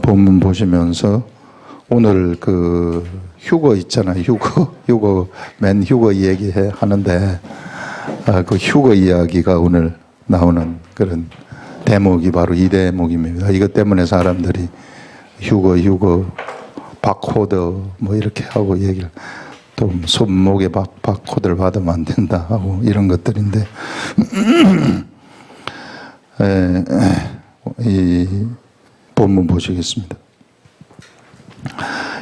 본문 보시면서 오늘 그 휴거 있잖아요. 맨 휴거 얘기 하는데 그 휴거 이야기가 오늘 나오는 그런 대목이 바로 이 대목입니다. 이것 때문에 사람들이 휴거, 바코드 뭐 이렇게 하고 얘기를 또 손목에 바코드를 받으면 안 된다 하고 이런 것들인데 이 본문 보시겠습니다.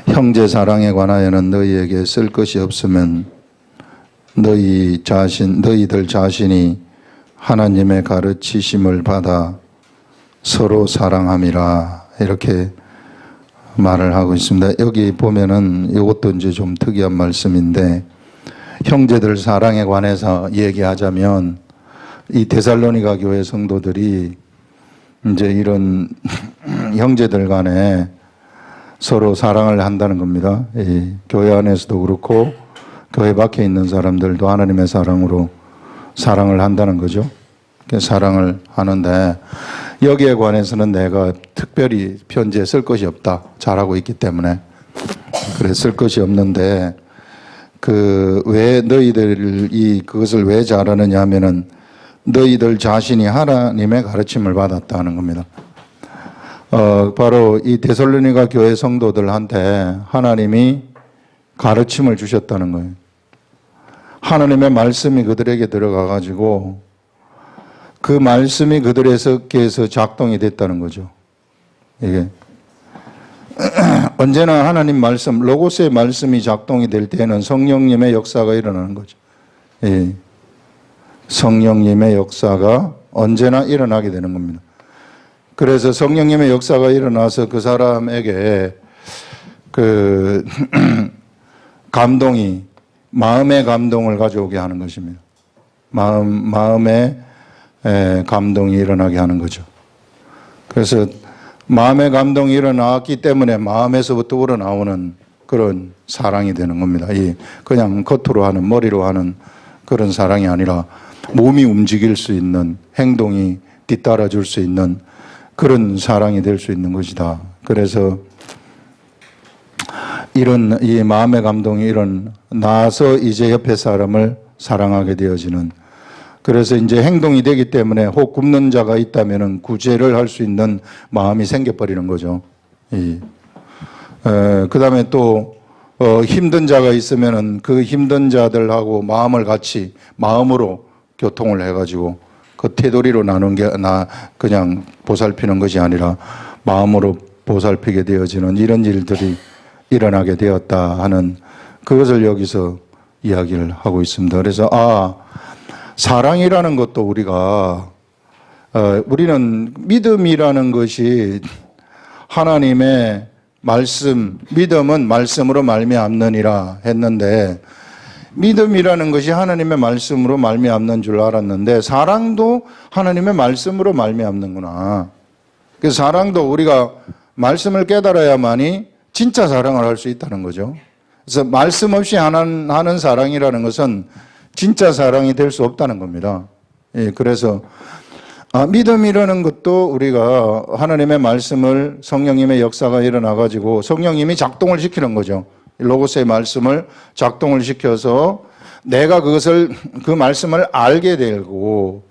형제 사랑에 관하여는 너희에게 쓸 것이 없으면 너희들 자신이 하나님의 가르치심을 받아 서로 사랑함이라 이렇게 말을 하고 있습니다. 여기 보면은 이것도 이제 좀 특이한 말씀인데 형제들 사랑에 관해서 얘기하자면 이 데살로니가 교회 성도들이 이제 이런 형제들 간에 서로 사랑을 한다는 겁니다. 이 교회 안에서도 그렇고 교회 밖에 있는 사람들도 하나님의 사랑으로 사랑을 한다는 거죠. 사랑을 하는데 여기에 관해서는 내가 특별히 편지에 쓸 것이 없다. 잘하고 있기 때문에. 그래 쓸 것이 없는데 왜 너희들이 그것을 왜 잘하느냐 하면은 너희들 자신이 하나님의 가르침을 받았다는 겁니다. 바로 이 데살로니가 교회 성도들한테 하나님이 가르침을 주셨다는 거예요. 하나님의 말씀이 그들에게 들어가 가지고 그 말씀이 그들에게서 작동이 됐다는 거죠. 이게 언제나 하나님 말씀, 로고스의 말씀이 작동이 될 때에는 성령님의 역사가 일어나는 거죠. 예. 성령님의 역사가 언제나 일어나게 되는 겁니다. 그래서 성령님의 역사가 일어나서 그 사람에게 그 감동이 마음의 감동을 가져오게 하는 것입니다. 마음의 감동이 일어나게 하는 거죠. 그래서 마음의 감동이 일어났기 때문에 마음에서부터 우러나오는 그런 사랑이 되는 겁니다. 그냥 겉으로 하는 머리로 하는 그런 사랑이 아니라 몸이 움직일 수 있는 행동이 뒤따라 줄 수 있는 그런 사랑이 될 수 있는 것이다. 그래서 이런 이 마음의 감동이 일어나서 이제 옆에 사람을 사랑하게 되어지는, 그래서 이제 행동이 되기 때문에 혹 굶는 자가 있다면은 구제를 할 수 있는 마음이 생겨버리는 거죠. 그 다음에 또 힘든 자가 있으면은 그 힘든 자들하고 마음을 같이 마음으로 교통을 해가지고 그 테두리로 나눈 게 그냥 보살피는 것이 아니라 마음으로 보살피게 되어지는 이런 일들이 일어나게 되었다 하는 그것을 여기서 이야기를 하고 있습니다. 그래서 사랑이라는 것도 우리는 믿음이라는 것이 하나님의 말씀, 믿음은 말씀으로 말미암느니라 했는데 믿음이라는 것이 하나님의 말씀으로 말미암는 줄 알았는데 사랑도 하나님의 말씀으로 말미암는구나. 그래서 사랑도 우리가 말씀을 깨달아야만이 진짜 사랑을 할 수 있다는 거죠. 그래서 말씀 없이 하는 사랑이라는 것은 진짜 사랑이 될 수 없다는 겁니다. 그래서 믿음이라는 것도 우리가 하나님의 말씀을 성령님의 역사가 일어나가지고 성령님이 작동을 시키는 거죠. 로고스의 말씀을 작동을 시켜서 내가 그 말씀을 알게 되고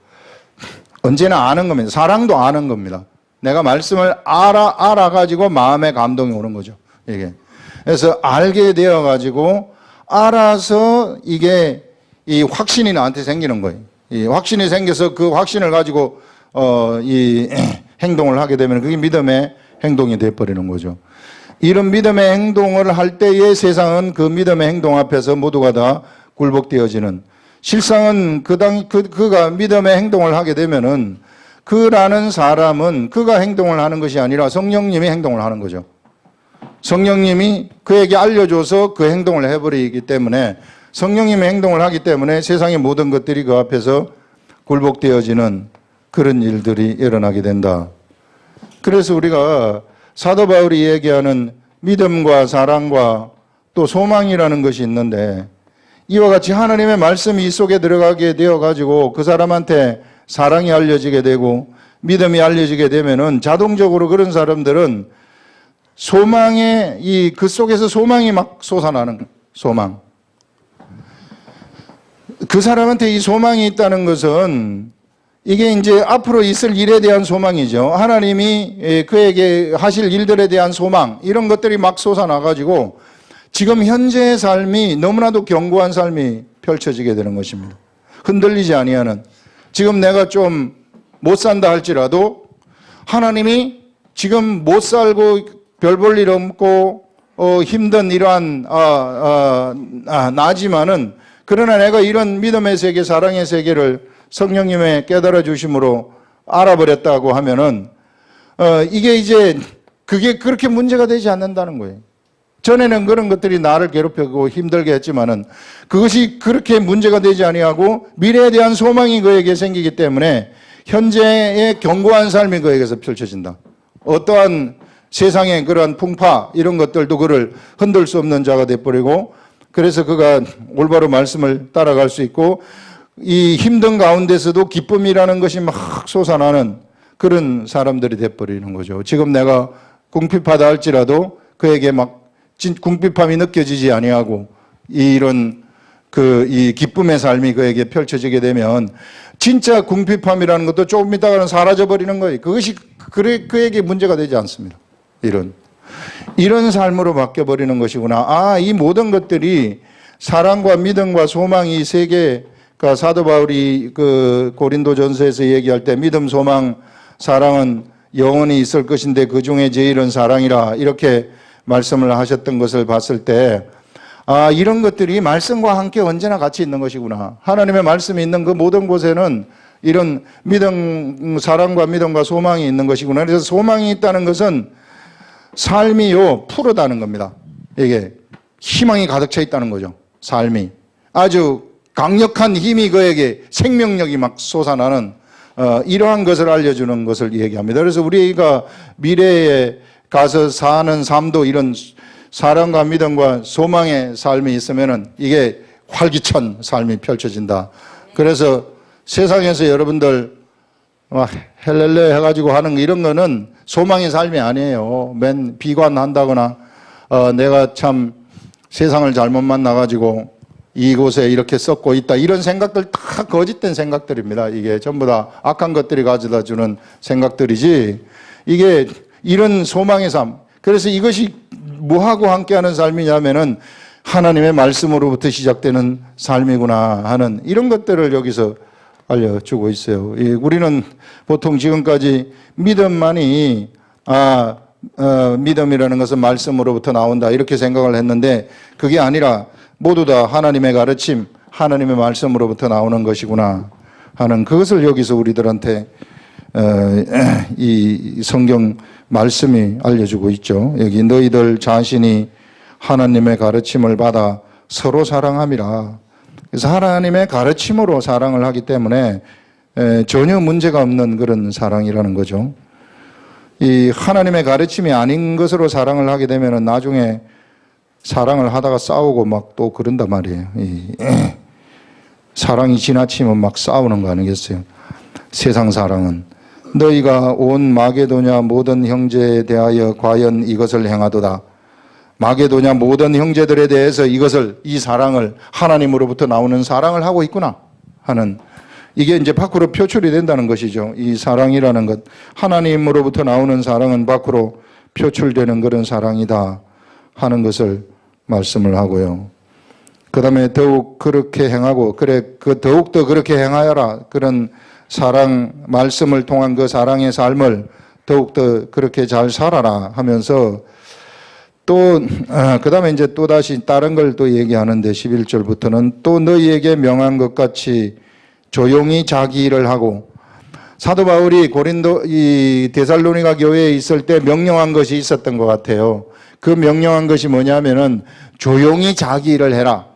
언제나 아는 겁니다. 사랑도 아는 겁니다. 내가 말씀을 알아가지고 마음의 감동이 오는 거죠. 이게. 그래서 알게 되어가지고 알아서 이게 이 확신이 나한테 생기는 거예요. 이 확신이 생겨서 그 확신을 가지고 이 행동을 하게 되면 그게 믿음의 행동이 되어버리는 거죠. 이런 믿음의 행동을 할 때의 세상은 그 믿음의 행동 앞에서 모두가 다 굴복되어지는, 실상은 그가 믿음의 행동을 하게 되면은 그라는 사람은 그가 행동을 하는 것이 아니라 성령님이 행동을 하는 거죠. 성령님이 그에게 알려줘서 그 행동을 해버리기 때문에 성령님의 행동을 하기 때문에 세상의 모든 것들이 그 앞에서 굴복되어지는 그런 일들이 일어나게 된다. 그래서 우리가 사도 바울이 얘기하는 믿음과 사랑과 또 소망이라는 것이 있는데 이와 같이 하나님의 말씀이 이 속에 들어가게 되어가지고 그 사람한테 사랑이 알려지게 되고 믿음이 알려지게 되면은 자동적으로 그런 사람들은 소망의 그 속에서 소망이 막 솟아나는 거예요. 소망. 그 사람한테 이 소망이 있다는 것은 이게 이제 앞으로 있을 일에 대한 소망이죠. 하나님이 그에게 하실 일들에 대한 소망, 이런 것들이 막 솟아나가지고 지금 현재의 삶이 너무나도 견고한 삶이 펼쳐지게 되는 것입니다. 흔들리지 아니하는. 지금 내가 좀 못 산다 할지라도 하나님이 지금 못 살고 별 볼 일 없고 힘든 이러한 나지만은 그러나 내가 이런 믿음의 세계, 사랑의 세계를 성령님의 깨달아 주심으로 알아버렸다고 하면은 이게 이제 그게 그렇게 문제가 되지 않는다는 거예요. 전에는 그런 것들이 나를 괴롭히고 힘들게 했지만은 그것이 그렇게 문제가 되지 아니하고 미래에 대한 소망이 그에게 생기기 때문에 현재의 견고한 삶이 그에게서 펼쳐진다. 어떠한 세상의 그러한 풍파 이런 것들도 그를 흔들 수 없는 자가 돼버리고, 그래서 그가 올바로 말씀을 따라갈 수 있고 이 힘든 가운데서도 기쁨이라는 것이 막 솟아나는 그런 사람들이 돼버리는 거죠. 지금 내가 궁핍하다 할지라도 그에게 막 궁핍함이 느껴지지 아니하고 이런 이 기쁨의 삶이 그에게 펼쳐지게 되면 진짜 궁핍함이라는 것도 조금 있다가는 사라져버리는 거예요. 그것이 그에게 문제가 되지 않습니다. 이런 삶으로 바뀌어버리는 것이구나. 이 모든 것들이 사랑과 믿음과 소망이 세 개가 사도 바울이 그 고린도전서에서 얘기할 때 믿음, 소망, 사랑은 영원히 있을 것인데 그 중에 제일은 사랑이라 이렇게 말씀을 하셨던 것을 봤을 때 이런 것들이 말씀과 함께 언제나 같이 있는 것이구나. 하나님의 말씀이 있는 그 모든 곳에는 이런 믿음, 사랑과 믿음과 소망이 있는 것이구나. 그래서 소망이 있다는 것은 삶이요 푸르다는 겁니다. 이게 희망이 가득 차 있다는 거죠. 삶이 아주 강력한 힘이 그에게 생명력이 막 솟아나는 이러한 것을 알려주는 것을 얘기합니다. 그래서 우리가 미래에 가서 사는 삶도 이런 사랑과 믿음과 소망의 삶이 있으면은 이게 활기찬 삶이 펼쳐진다. 그래서 세상에서 여러분들 헬렐레 해가지고 하는 이런 거는 소망의 삶이 아니에요. 맨 비관한다거나 내가 참 세상을 잘못 만나가지고 이곳에 이렇게 썩고 있다. 이런 생각들 다 거짓된 생각들입니다. 이게 전부 다 악한 것들이 가져다 주는 생각들이지. 이게 이런 소망의 삶. 그래서 이것이 뭐하고 함께하는 삶이냐면은 하나님의 말씀으로부터 시작되는 삶이구나 하는 이런 것들을 여기서 알려주고 있어요. 우리는 보통 지금까지 믿음만이 믿음이라는 것은 말씀으로부터 나온다 이렇게 생각을 했는데 그게 아니라 모두 다 하나님의 가르침, 하나님의 말씀으로부터 나오는 것이구나 하는 그것을 여기서 우리들한테 이 성경 말씀이 알려주고 있죠. 여기 너희들 자신이 하나님의 가르침을 받아 서로 사랑함이라. 그래서 하나님의 가르침으로 사랑을 하기 때문에 전혀 문제가 없는 그런 사랑이라는 거죠. 이 하나님의 가르침이 아닌 것으로 사랑을 하게 되면 나중에 사랑을 하다가 싸우고 막 또 그런단 말이에요. 사랑이 지나치면 막 싸우는 거 아니겠어요? 세상 사랑은. 너희가 온 마게도냐 모든 형제에 대하여 과연 이것을 행하도다. 마게도냐 모든 형제들에 대해서 이 사랑을 하나님으로부터 나오는 사랑을 하고 있구나 하는 이게 이제 밖으로 표출이 된다는 것이죠. 이 사랑이라는 것. 하나님으로부터 나오는 사랑은 밖으로 표출되는 그런 사랑이다 하는 것을 말씀을 하고요. 그 다음에 더욱 그렇게 행하고 더욱더 그렇게 행하여라. 그런 사랑, 말씀을 통한 그 사랑의 삶을 더욱더 그렇게 잘 살아라 하면서 또, 그 다음에 이제 또 다시 다른 걸 또 얘기하는데 11절부터는 또 너희에게 명한 것 같이 조용히 자기 일을 하고 사도 바울이 이 데살로니가 교회에 있을 때 명령한 것이 있었던 것 같아요. 그 명령한 것이 뭐냐면은 조용히 자기 일을 해라.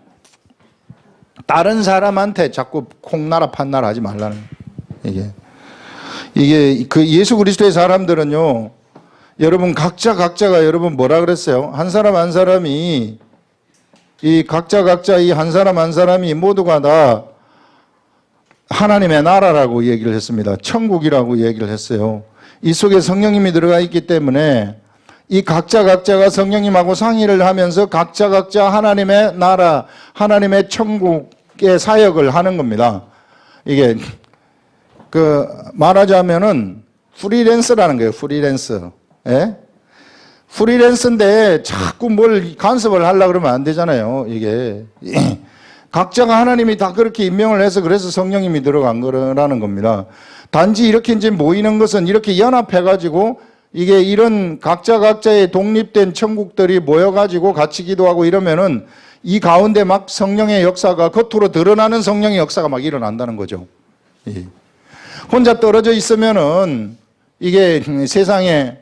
다른 사람한테 자꾸 콩나라 판나라 하지 말라는 이게 그 예수 그리스도의 사람들은요. 여러분 각자가 여러분 뭐라 그랬어요? 한 사람 한 사람이 이 각자 이 한 사람 한 사람이 모두가 다 하나님의 나라라고 얘기를 했습니다. 천국이라고 얘기를 했어요. 이 속에 성령님이 들어가 있기 때문에 이 각자가 성령님하고 상의를 하면서 각자 하나님의 나라, 하나님의 천국의 사역을 하는 겁니다. 이게 말하자면은 프리랜서라는 거예요. 프리랜서. 예? 프리랜서인데 자꾸 뭘 간섭을 하려고 그러면 안 되잖아요. 이게 각자가 하나님이 다 그렇게 임명을 해서 그래서 성령님이 들어간 거라는 겁니다. 단지 이렇게 이제 모이는 것은 이렇게 연합해가지고 이게 이런 각자의 독립된 천국들이 모여가지고 같이 기도하고 이러면은 이 가운데 막 성령의 역사가 겉으로 드러나는 성령의 역사가 막 일어난다는 거죠. 혼자 떨어져 있으면은 이게 세상에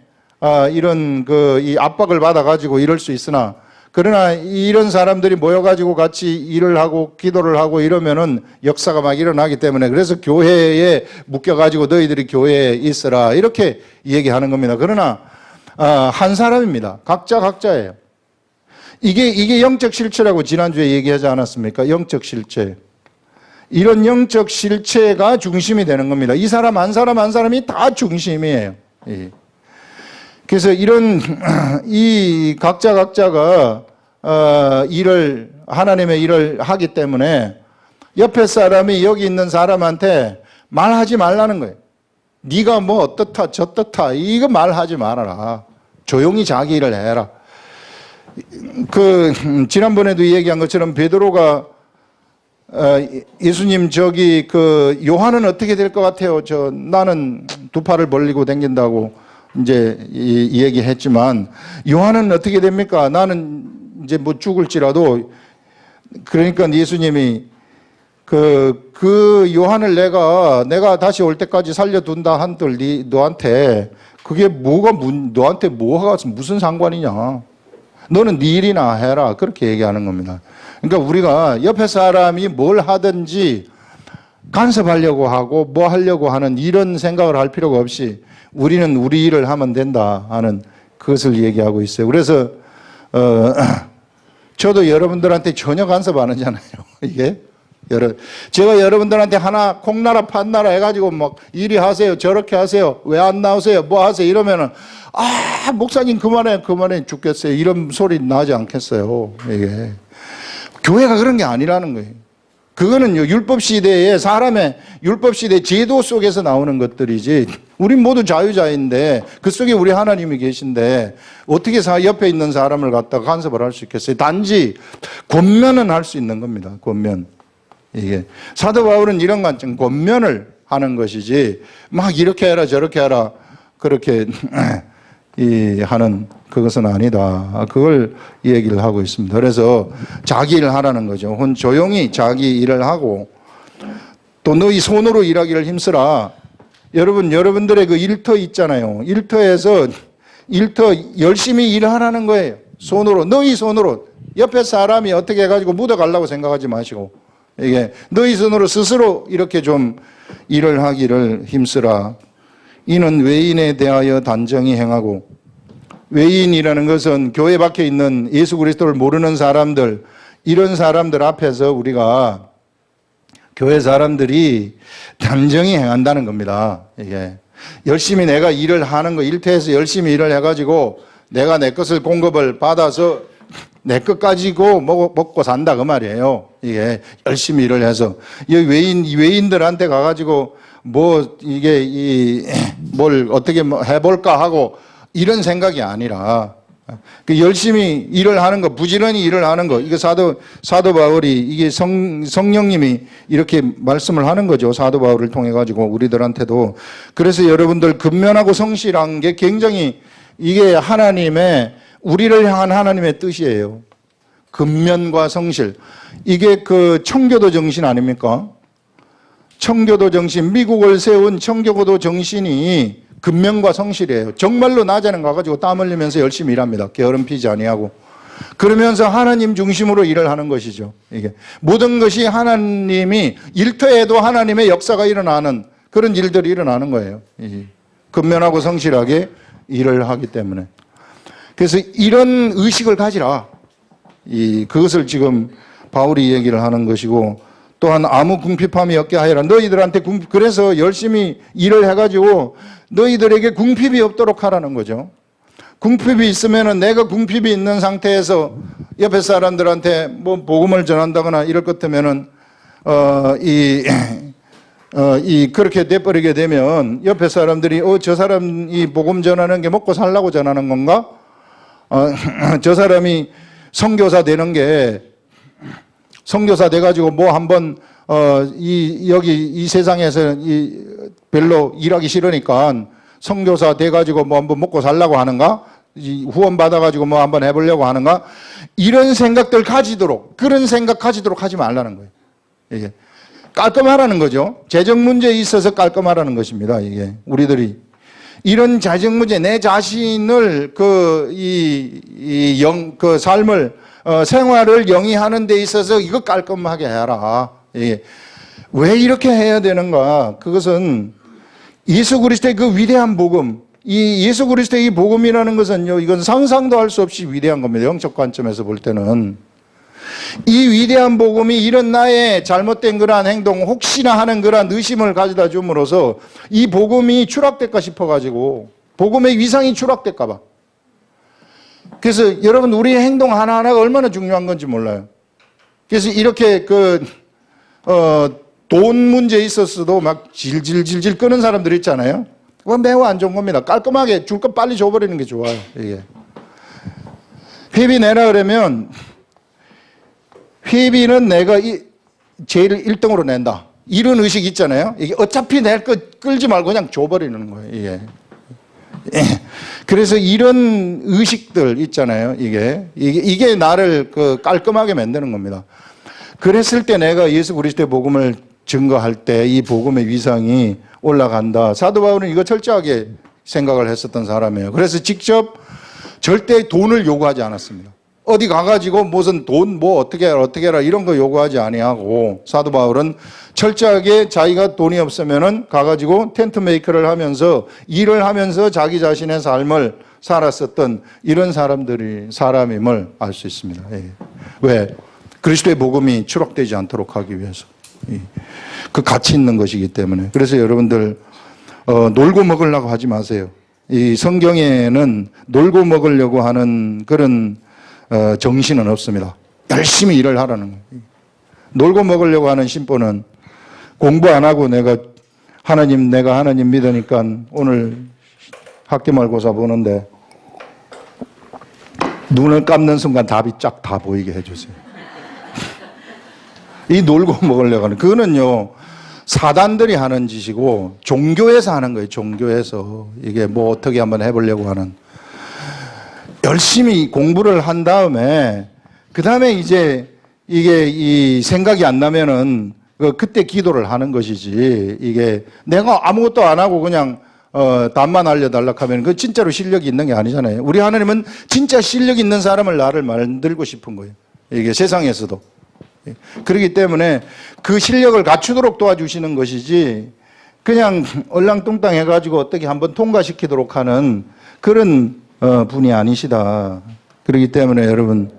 이런 이 압박을 받아가지고 이럴 수 있으나 그러나 이런 사람들이 모여가지고 같이 일을 하고 기도를 하고 이러면은 역사가 막 일어나기 때문에 그래서 교회에 묶여가지고 너희들이 교회에 있어라 이렇게 얘기하는 겁니다. 그러나 한 사람입니다. 각자예요. 이게 영적 실체라고 지난주에 얘기하지 않았습니까? 영적 실체. 이런 영적 실체가 중심이 되는 겁니다. 이 사람 한 사람이 다 중심이에요. 그래서 이런 이 각자가 하나님의 일을 하기 때문에 옆에 사람이 여기 있는 사람한테 말하지 말라는 거예요. 네가 뭐 어떻다 저떻다 이거 말하지 말아라. 조용히 자기 일을 해라. 지난번에도 얘기한 것처럼 베드로가 예수님 요한은 어떻게 될 것 같아요? 나는 두 팔을 벌리고 다닌다고 이제 얘기했지만 요한은 어떻게 됩니까? 나는 이제 뭐 죽을지라도 그러니까 예수님이 그 요한을 내가 다시 올 때까지 살려둔다 한들 너한테 그게 너한테 뭐가 무슨 상관이냐? 너는 네 일이나 해라. 그렇게 얘기하는 겁니다. 그러니까 우리가 옆에 사람이 뭘 하든지 간섭하려고 하고 뭐 하려고 하는 이런 생각을 할 필요가 없이 우리는 우리 일을 하면 된다 하는 그것을 얘기하고 있어요. 그래서 저도 여러분들한테 전혀 간섭 안 하잖아요. 이게 제가 여러분들한테 하나 콩나라 판나라 해가지고 막 이리 하세요 저렇게 하세요 왜 안 나오세요 뭐 하세요 이러면은 목사님 그만해 죽겠어요 이런 소리 나지 않겠어요. 이게 교회가 그런 게 아니라는 거예요. 그거는요 율법 시대에 사람의 율법 시대 제도 속에서 나오는 것들이지 우린 모두 자유자인데 그 속에 우리 하나님이 계신데 어떻게 옆에 있는 사람을 갖다가 간섭을 할 수 있겠어요. 단지 권면은 할 수 있는 겁니다. 권면. 이게 사도 바울은 이런 관점 권면을 하는 것이지 막 이렇게 해라 저렇게 해라 그렇게 하는 그것은 아니다. 그걸 얘기를 하고 있습니다. 그래서 자기 일을 하라는 거죠. 조용히 자기 일을 하고 또 너희 손으로 일하기를 힘쓰라. 여러분들의 그 일터 있잖아요. 일터 열심히 일하라는 거예요. 너희 손으로 옆에 사람이 어떻게 해가지고 묻어가려고 생각하지 마시고 이게 너희 손으로 스스로 이렇게 좀 일을 하기를 힘쓰라. 이는 외인에 대하여 단정히 행하고 외인이라는 것은 교회 밖에 있는 예수 그리스도를 모르는 사람들 이런 사람들 앞에서 우리가 교회 사람들이 단정히 행한다는 겁니다. 이게 열심히 내가 일을 하는 거 일터에서 열심히 일을 해가지고 내가 내 것을 공급을 받아서 내 것 가지고 먹고 산다 그 말이에요. 이게 열심히 일을 해서 외인들한테 가가지고 뭘 어떻게 해볼까 하고 이런 생각이 아니라 열심히 일을 하는 거, 부지런히 일을 하는 거. 이게 사도 바울이 이게 성령님이 이렇게 말씀을 하는 거죠. 사도 바울을 통해 가지고 우리들한테도. 그래서 여러분들 근면하고 성실한 게 굉장히 이게 우리를 향한 하나님의 뜻이에요. 근면과 성실. 이게 청교도 정신 아닙니까? 청교도 정신, 미국을 세운 청교도 정신이 근면과 성실이에요. 정말로 낮에는 가가지고 땀 흘리면서 열심히 일합니다. 게으름 피지 아니하고. 그러면서 하나님 중심으로 일을 하는 것이죠. 이게 모든 것이 하나님이 일터에도 하나님의 역사가 일어나는 그런 일들이 일어나는 거예요. 근면하고 성실하게 일을 하기 때문에. 그래서 이런 의식을 가지라. 그것을 지금 바울이 얘기를 하는 것이고 또한 아무 궁핍함이 없게 하여라. 너희들한테 그래서 열심히 일을 해가지고 너희들에게 궁핍이 없도록 하라는 거죠. 궁핍이 있으면은 내가 궁핍이 있는 상태에서 옆에 사람들한테 뭐 복음을 전한다거나 이럴 것 같으면은 그렇게 돼버리게 되면 옆에 사람들이 저 사람이 복음 전하는 게 먹고 살라고 전하는 건가? 저 사람이 선교사 되는 게 선교사 돼가지고 뭐 한번 여기 이 세상에서 별로 일하기 싫으니까 선교사 돼가지고 뭐 한번 먹고 살라고 하는가? 후원 받아가지고 뭐 한번 해보려고 하는가? 이런 생각들 가지도록, 그런 생각 가지도록 하지 말라는 거예요. 이게 깔끔하라는 거죠. 재정 문제에 있어서 깔끔하라는 것입니다. 이게 우리들이 이런 재정 문제, 내 자신을 그 삶을 생활을 영위하는 데 있어서 이거 깔끔하게 해라. 이게 왜 이렇게 해야 되는가? 그것은 예수 그리스도의 그 위대한 복음, 이 예수 그리스도의 이 복음이라는 것은요, 이건 상상도 할 수 없이 위대한 겁니다. 영적 관점에서 볼 때는. 이 위대한 복음이 이런 나의 잘못된 그러한 행동, 혹시나 하는 그러한 의심을 가져다 줌으로써 이 복음이 추락될까 싶어가지고, 복음의 위상이 추락될까봐. 그래서 여러분, 우리의 행동 하나하나가 얼마나 중요한 건지 몰라요. 그래서 이렇게 돈 문제에 있어서도 막 질질질질 끄는 사람들 있잖아요. 그건 매우 안 좋은 겁니다. 깔끔하게 줄 것 빨리 줘버리는 게 좋아요. 이게. 회비 내라 그러면 회비는 내가 제일 1등으로 낸다. 이런 의식 있잖아요. 이게 어차피 낼 거 끌지 말고 그냥 줘버리는 거예요. 이게. 그래서 이런 의식들 있잖아요. 이게 나를 깔끔하게 만드는 겁니다. 그랬을 때 내가 예수 그리스도의 복음을 증거할 때 이 복음의 위상이 올라간다. 사도 바울은 이거 철저하게 생각을 했었던 사람이에요. 그래서 직접 절대 돈을 요구하지 않았습니다. 어디 가가지고 무슨 돈 뭐 어떻게 해라 이런 거 요구하지 아니하고 사도 바울은 철저하게 자기가 돈이 없으면은 가가지고 텐트 메이커를 하면서 일을 하면서 자기 자신의 삶을 살았었던 이런 사람임을 알 수 있습니다. 예. 왜? 그리스도의 복음이 추락되지 않도록 하기 위해서. 그 가치 있는 것이기 때문에. 그래서 여러분들 놀고 먹으려고 하지 마세요. 이 성경에는 놀고 먹으려고 하는 그런 정신은 없습니다. 열심히 일을 하라는 거예요. 놀고 먹으려고 하는 심보는 공부 안 하고 내가 하나님 믿으니까 오늘 학기말고사 보는데 눈을 감는 순간 답이 쫙 다 보이게 해주세요. 이 놀고 먹으려고 하는 그거는요 사단들이 하는 짓이고 종교에서 하는 거예요. 종교에서 이게 뭐 어떻게 한번 해보려고 하는 열심히 공부를 한 다음에 그 다음에 이제 이게 이 생각이 안 나면은 그때 기도를 하는 것이지 이게 내가 아무것도 안 하고 그냥 답만 알려달라 하면 그 진짜로 실력이 있는 게 아니잖아요. 우리 하나님은 진짜 실력 있는 사람을 나를 만들고 싶은 거예요. 이게 세상에서도. 그렇기 때문에 그 실력을 갖추도록 도와주시는 것이지 그냥 얼랑뚱땅 해가지고 어떻게 한번 통과시키도록 하는 그런 분이 아니시다. 그렇기 때문에 여러분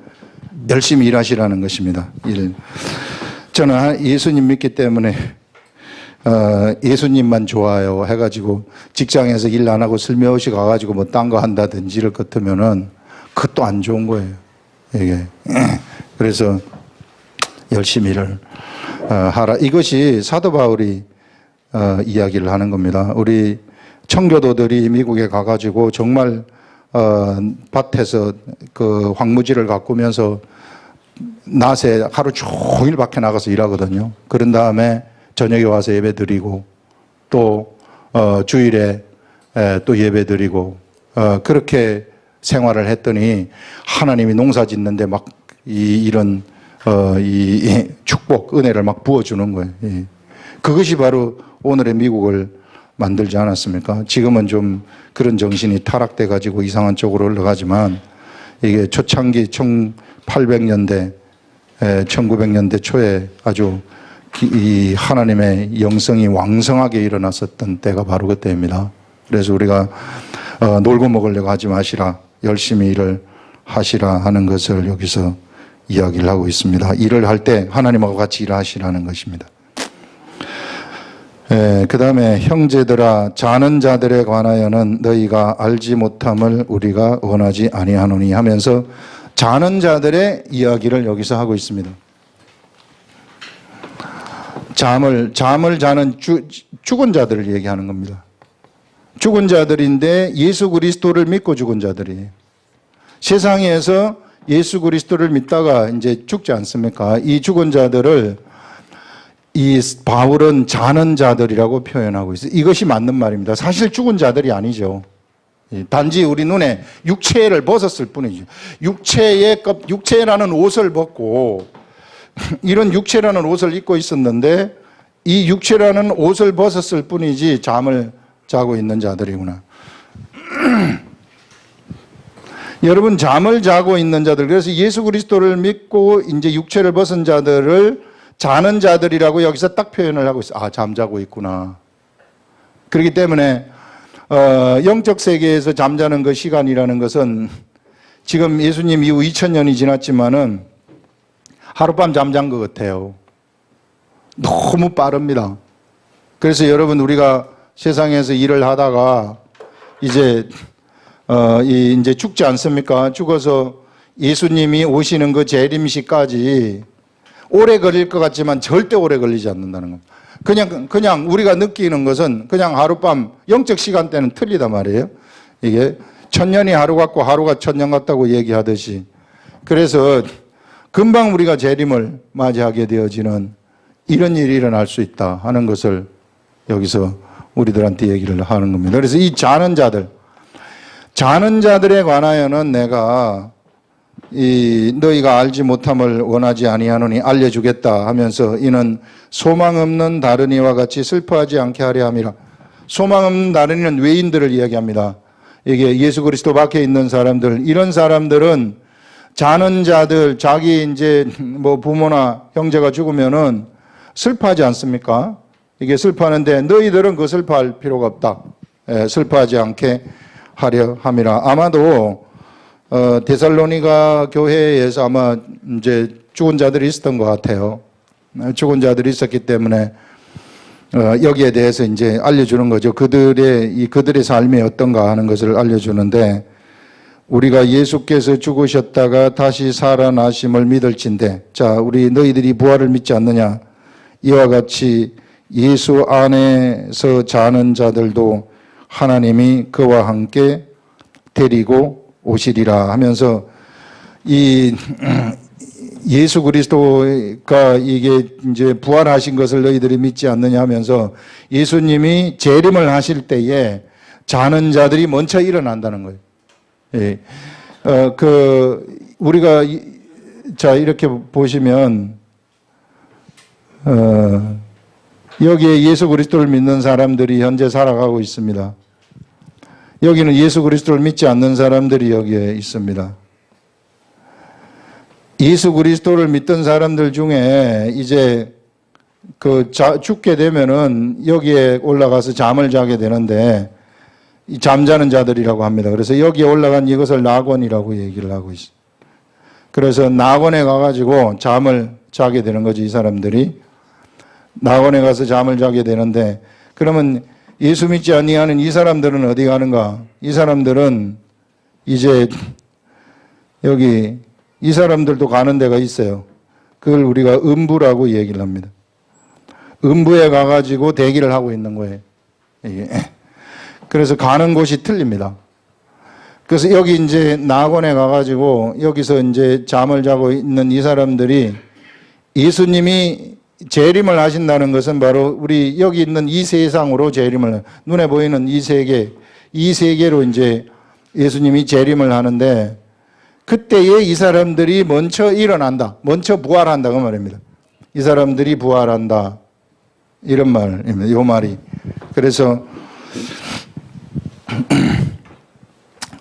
열심히 일하시라는 것입니다. 저는 예수님 믿기 때문에 예수님만 좋아요 해가지고 직장에서 일 안 하고 슬며시 가가지고 뭐 딴 거 한다든지 이럴 것 같으면은 그것도 안 좋은 거예요. 이게. 그래서 열심히 일을 하라. 이것이 사도 바울이 이야기를 하는 겁니다. 우리 청교도들이 미국에 가가지고 정말 밭에서 그 황무지를 가꾸면서 낮에 하루 종일 밖에 나가서 일하거든요. 그런 다음에 저녁에 와서 예배 드리고 또 주일에 또 예배 드리고 그렇게 생활을 했더니 하나님이 농사 짓는데 막 이런 이 축복, 은혜를 막 부어주는 거예요. 그것이 바로 오늘의 미국을 만들지 않았습니까? 지금은 좀 그런 정신이 타락돼 가지고 이상한 쪽으로 흘러가지만 이게 초창기 1800년대, 1900년대 초에 아주 이 하나님의 영성이 왕성하게 일어났었던 때가 바로 그때입니다. 그래서 우리가 놀고 먹으려고 하지 마시라, 열심히 일을 하시라 하는 것을 여기서 이야기를 하고 있습니다. 일을 할 때 하나님하고 같이 일하시라는 것입니다. 그 다음에 형제들아 자는 자들에 관하여는 너희가 알지 못함을 우리가 원하지 아니하노니 하면서 자는 자들의 이야기를 여기서 하고 있습니다. 잠을 자는 죽은 자들을 얘기하는 겁니다. 죽은 자들인데 예수 그리스도를 믿고 죽은 자들이에요. 세상에서 예수 그리스도를 믿다가 이제 죽지 않습니까? 이 죽은 자들을 이 바울은 자는 자들이라고 표현하고 있어요. 이것이 맞는 말입니다. 사실 죽은 자들이 아니죠. 단지 우리 눈에 육체를 벗었을 뿐이죠. 육체라는 옷을 벗고 이런 육체라는 옷을 입고 있었는데 이 육체라는 옷을 벗었을 뿐이지 잠을 자고 있는 자들이구나. 여러분 잠을 자고 있는 자들, 그래서 예수 그리스도를 믿고 이제 육체를 벗은 자들을 자는 자들이라고 여기서 딱 표현을 하고 있어요. 아, 잠자고 있구나. 그렇기 때문에 영적 세계에서 잠자는 그 시간이라는 것은 지금 예수님 이후 2000년이 지났지만은 하룻밤 잠잔 것 같아요. 너무 빠릅니다. 그래서 여러분 우리가 세상에서 일을 하다가 이제 죽지 않습니까? 죽어서 예수님이 오시는 그 재림시까지 오래 걸릴 것 같지만 절대 오래 걸리지 않는다는 겁니다. 그냥 우리가 느끼는 것은 그냥 하룻밤 영적 시간대는 틀리단 말이에요. 이게 1000년이 하루 같고 하루가 1000년 같다고 얘기하듯이. 그래서 금방 우리가 재림을 맞이하게 되어지는 이런 일이 일어날 수 있다 하는 것을 여기서 우리들한테 얘기를 하는 겁니다. 그래서 이 자는 자들에 관하여는 내가 너희가 알지 못함을 원하지 아니하노니 알려주겠다 하면서 이는 소망 없는 다른이와 같이 슬퍼하지 않게 하려 함이라. 소망 없는 다른이는 외인들을 이야기합니다. 이게 예수 그리스도 밖에 있는 사람들, 이런 사람들은 자는 자들, 자기 이제 뭐 부모나 형제가 죽으면은 슬퍼하지 않습니까? 이게 슬퍼하는데 너희들은 그 슬퍼할 필요가 없다. 슬퍼하지 않게 하려 함이라. 아마도 데살로니가 교회에서 아마 이제 죽은 자들이 있었던 것 같아요. 죽은 자들이 있었기 때문에 여기에 대해서 이제 알려주는 거죠. 그들의 삶이 어떤가 하는 것을 알려주는데, 우리가 예수께서 죽으셨다가 다시 살아나심을 믿을진대. 자, 우리 너희들이 부활을 믿지 않느냐? 이와 같이 예수 안에서 자는 자들도 하나님이 그와 함께 데리고 오시리라 하면서 이 예수 그리스도가 이게 이제 부활하신 것을 너희들이 믿지 않느냐 하면서 예수님이 재림을 하실 때에 자는 자들이 먼저 일어난다는 거예요. 예. 우리가 자 이렇게 보시면 여기에 예수 그리스도를 믿는 사람들이 현재 살아가고 있습니다. 여기는 예수 그리스도를 믿지 않는 사람들이 여기에 있습니다. 예수 그리스도를 믿던 사람들 중에 이제 죽게 되면은 여기에 올라가서 잠을 자게 되는데 잠자는 자들이라고 합니다. 그래서 여기에 올라간 이것을 낙원이라고 얘기를 하고 있어요. 그래서 낙원에 가가지고 잠을 자게 되는 거지, 이 사람들이. 낙원에 가서 잠을 자게 되는데, 그러면 예수 믿지 아니하는 이 사람들은 어디 가는가? 이 사람들은 이제 여기 이 사람들도 가는 데가 있어요. 그걸 우리가 음부라고 얘기를 합니다. 음부에 가가지고 대기를 하고 있는 거예요. 이게. 그래서 가는 곳이 틀립니다. 그래서 여기 이제 낙원에 가가지고 여기서 이제 잠을 자고 있는 이 사람들이 예수님이 재림을 하신다는 것은 바로 우리 여기 있는 이 세상으로 재림을, 눈에 보이는 이 세계로 이제 예수님이 재림을 하는데, 그때에 이 사람들이 먼저 일어난다, 먼저 부활한다 그 말입니다. 이 사람들이 부활한다, 이런 말입니다. 이 말이. 그래서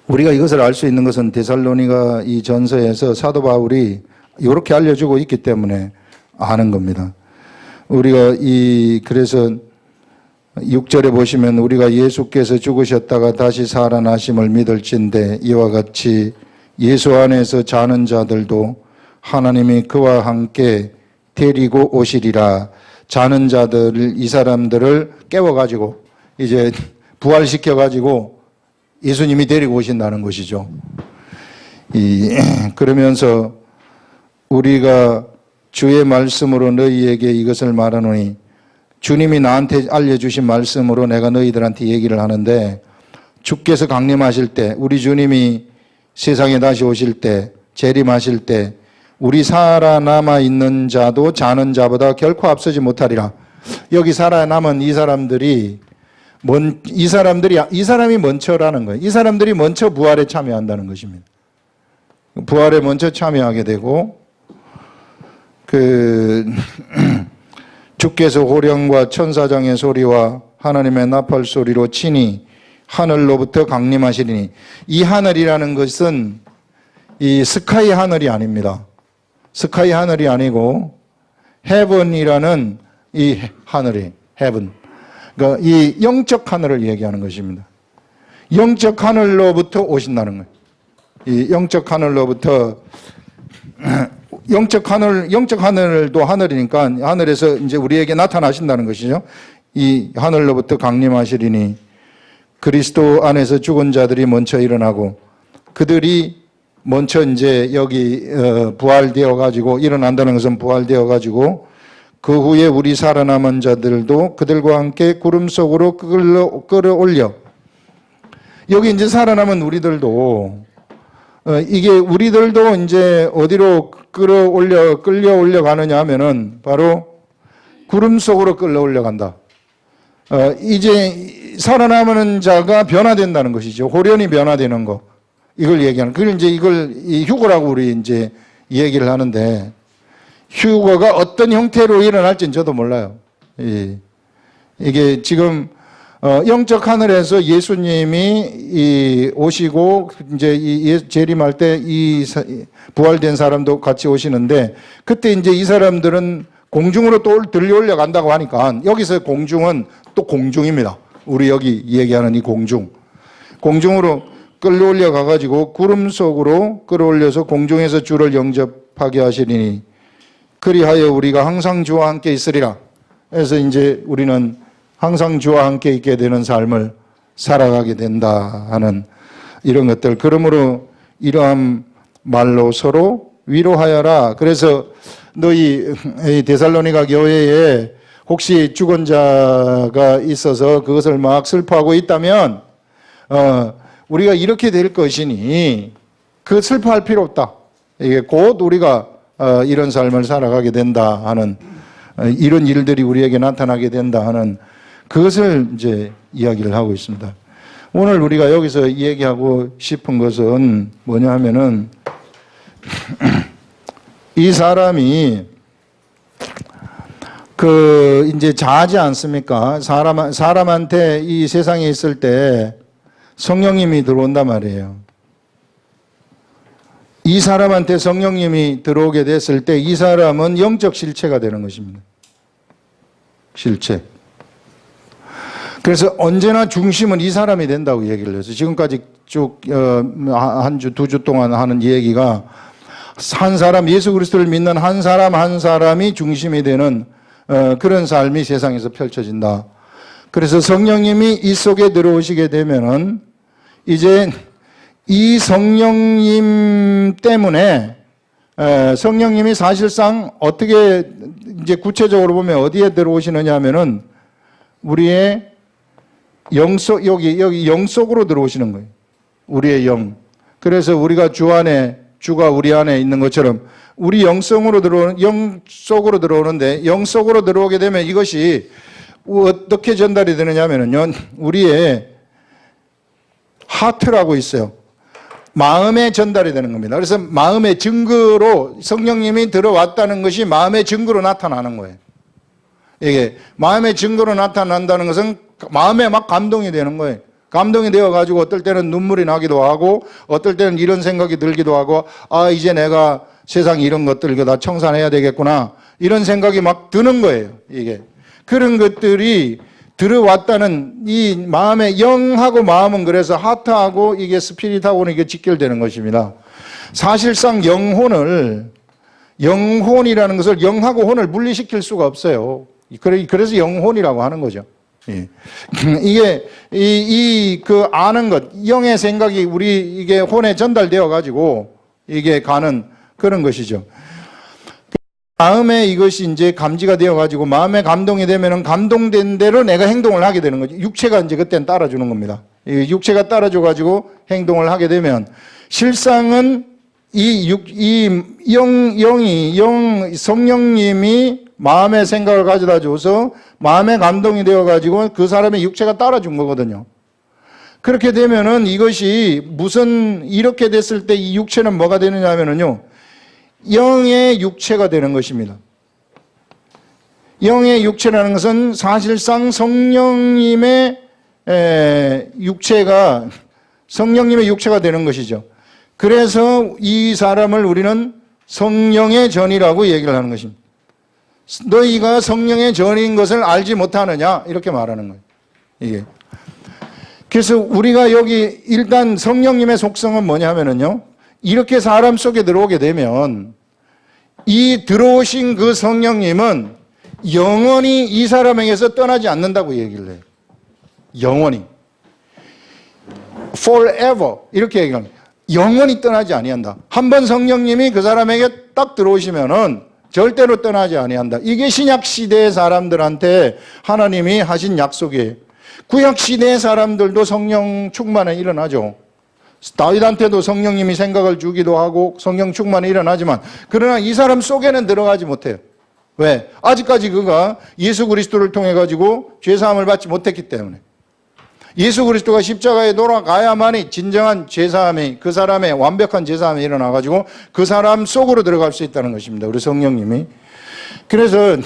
우리가 이것을 알 수 있는 것은 데살로니가 이 전서에서 사도 바울이 이렇게 알려주고 있기 때문에 아는 겁니다. 우리가 그래서 6절에 보시면 우리가 예수께서 죽으셨다가 다시 살아나심을 믿을진대 이와 같이 예수 안에서 자는 자들도 하나님이 그와 함께 데리고 오시리라. 자는 자들, 이 사람들을 깨워가지고 이제 부활시켜가지고 예수님이 데리고 오신다는 것이죠. 그러면서 우리가 주의 말씀으로 너희에게 이것을 말하노니, 주님이 나한테 알려주신 말씀으로 내가 너희들한테 얘기를 하는데, 주께서 강림하실 때, 우리 주님이 세상에 다시 오실 때, 재림하실 때 우리 살아남아 있는 자도 자는 자보다 결코 앞서지 못하리라. 여기 살아남은 이 사람이 먼저라는 거예요. 이 사람들이 먼저 부활에 참여한다는 것입니다. 부활에 먼저 참여하게 되고, 주께서 호령과 천사장의 소리와 하나님의 나팔 소리로 친히 하늘로부터 강림하시리니, 이 하늘이라는 것은 이 스카이 하늘이 아닙니다. 스카이 하늘이 아니고 헤븐이라는 이 하늘이, 헤븐, 그러니까 이 영적 하늘을 얘기하는 것입니다. 영적 하늘로부터 오신다는 거예요. 이 영적 하늘로부터, 영적 하늘도 하늘이니까 하늘에서 이제 우리에게 나타나신다는 것이죠. 이 하늘로부터 강림하시리니, 그리스도 안에서 죽은 자들이 먼저 일어나고, 그들이 먼저 이제 여기 부활되어 가지고, 일어난다는 것은 부활되어 가지고 그 후에 우리 살아남은 자들도 그들과 함께 구름 속으로 끌어올려, 여기 이제 살아남은 우리들도 이게 우리들도 이제 어디로 끌려 올려가느냐 하면은 바로 구름 속으로 끌어 올려간다. 이제 살아남은 자가 변화된다는 것이죠. 호련히 변화되는 거. 이걸 얘기하는, 그걸 이제 이 휴거라고 우리 이제 얘기를 하는데, 휴거가 어떤 형태로 일어날지는 저도 몰라요. 이게 지금, 영적 하늘에서 예수님이 오시고, 이제 재림할 때 이 부활된 사람도 같이 오시는데, 그때 이제 이 사람들은 공중으로 또 들려 올려간다고 하니까, 여기서 공중은 또 공중입니다. 우리 여기 얘기하는 이 공중으로 끌어올려 가가지고 구름 속으로 끌어올려서 공중에서 주를 영접하게 하시리니, 그리하여 우리가 항상 주와 함께 있으리라. 그래서 이제 우리는 항상 주와 함께 있게 되는 삶을 살아가게 된다 하는 이런 것들. 그러므로 이러한 말로 서로 위로하여라. 그래서 너희 데살로니가 교회에 혹시 죽은 자가 있어서 그것을 막 슬퍼하고 있다면, 우리가 이렇게 될 것이니 그 슬퍼할 필요 없다. 이게 곧 우리가 이런 삶을 살아가게 된다 하는, 이런 일들이 우리에게 나타나게 된다 하는 그것을 이제 이야기를 하고 있습니다. 오늘 우리가 여기서 얘기하고 싶은 것은 뭐냐 하면은 이 사람이 이제 자지 않습니까? 사람한테 이 세상에 있을 때 성령님이 들어온단 말이에요. 이 사람한테 성령님이 들어오게 됐을 때 이 사람은 영적 실체가 되는 것입니다. 실체. 그래서 언제나 중심은 이 사람이 된다고 얘기를 해서 지금까지 쭉 한 주, 2주 동안 하는 얘기가, 한 사람, 예수 그리스도를 믿는 한 사람이 중심이 되는 그런 삶이 세상에서 펼쳐진다. 그래서 성령님이 이 속에 들어오시게 되면은 이제 이 성령님 때문에, 성령님이 사실상 어떻게 이제 구체적으로 보면 어디에 들어오시느냐 하면은 우리의 영속, 여기 영 속으로 들어오시는 거예요. 우리의 영. 그래서 우리가 주 안에, 주가 우리 안에 있는 것처럼 우리 영 속으로 들어오는데, 영 속으로 들어오게 되면 이것이 어떻게 전달이 되느냐 하면은요, 우리의 하트라고 있어요. 마음에 전달이 되는 겁니다. 그래서 마음의 증거로 성령님이 들어왔다는 것이 마음의 증거로 나타나는 거예요. 이게 마음의 증거로 나타난다는 것은 마음에 막 감동이 되는 거예요. 감동이 되어가지고 어떨 때는 눈물이 나기도 하고, 어떨 때는 이런 생각이 들기도 하고, 이제 내가 세상 이런 것들 이거 다 청산해야 되겠구나, 이런 생각이 막 드는 거예요. 이게 그런 것들이 들어왔다는 이 마음의 영하고 마음은, 그래서 하트하고 이게 스피릿하고는 이게 직결되는 것입니다. 사실상 영혼을 영혼이라는 것을 영하고 혼을 분리시킬 수가 없어요. 그래서 영혼이라고 하는 거죠. 예. 이게 그 아는 것, 영의 생각이 이게 혼에 전달되어 가지고 이게 가는 그런 것이죠. 마음에 이것이 이제 감지가 되어 가지고 마음에 감동이 되면은 감동된 대로 내가 행동을 하게 되는 거죠. 육체가 이제 그때는 따라주는 겁니다. 육체가 따라줘 가지고 행동을 하게 되면 실상은 성령님이 마음의 생각을 가져다 줘서 마음의 감동이 되어 가지고 그 사람의 육체가 따라준 거거든요. 그렇게 되면은 이것이 이렇게 됐을 때 이 육체는 뭐가 되느냐 하면은요, 영의 육체가 되는 것입니다. 영의 육체라는 것은 사실상 성령님의 육체가 되는 것이죠. 그래서 이 사람을 우리는 성령의 전이라고 얘기를 하는 것입니다. 너희가 성령의 전인 것을 알지 못하느냐? 이렇게 말하는 거예요. 이게. 그래서 우리가 여기 일단 성령님의 속성은 뭐냐 하면은요, 이렇게 사람 속에 들어오게 되면 이 들어오신 그 성령님은 영원히 이 사람에게서 떠나지 않는다고 얘기를 해요. 영원히. forever. 이렇게 얘기합니다. 영원히 떠나지 아니한다. 한번 성령님이 그 사람에게 딱 들어오시면은 절대로 떠나지 아니한다. 이게 신약 시대의 사람들한테 하나님이 하신 약속이에요. 구약 시대의 사람들도 성령 충만이 일어나죠. 다윗한테도 성령님이 생각을 주기도 하고 성령 충만이 일어나지만 그러나 이 사람 속에는 들어가지 못해요. 왜? 아직까지 그가 예수 그리스도를 통해 가지고 죄사함을 받지 못했기 때문에. 예수 그리스도가 십자가에 돌아가야만이 진정한 죄사함이, 그 사람의 완벽한 죄사함이 일어나 가지고 그 사람 속으로 들어갈 수 있다는 것입니다. 우리 성령님이. 그래서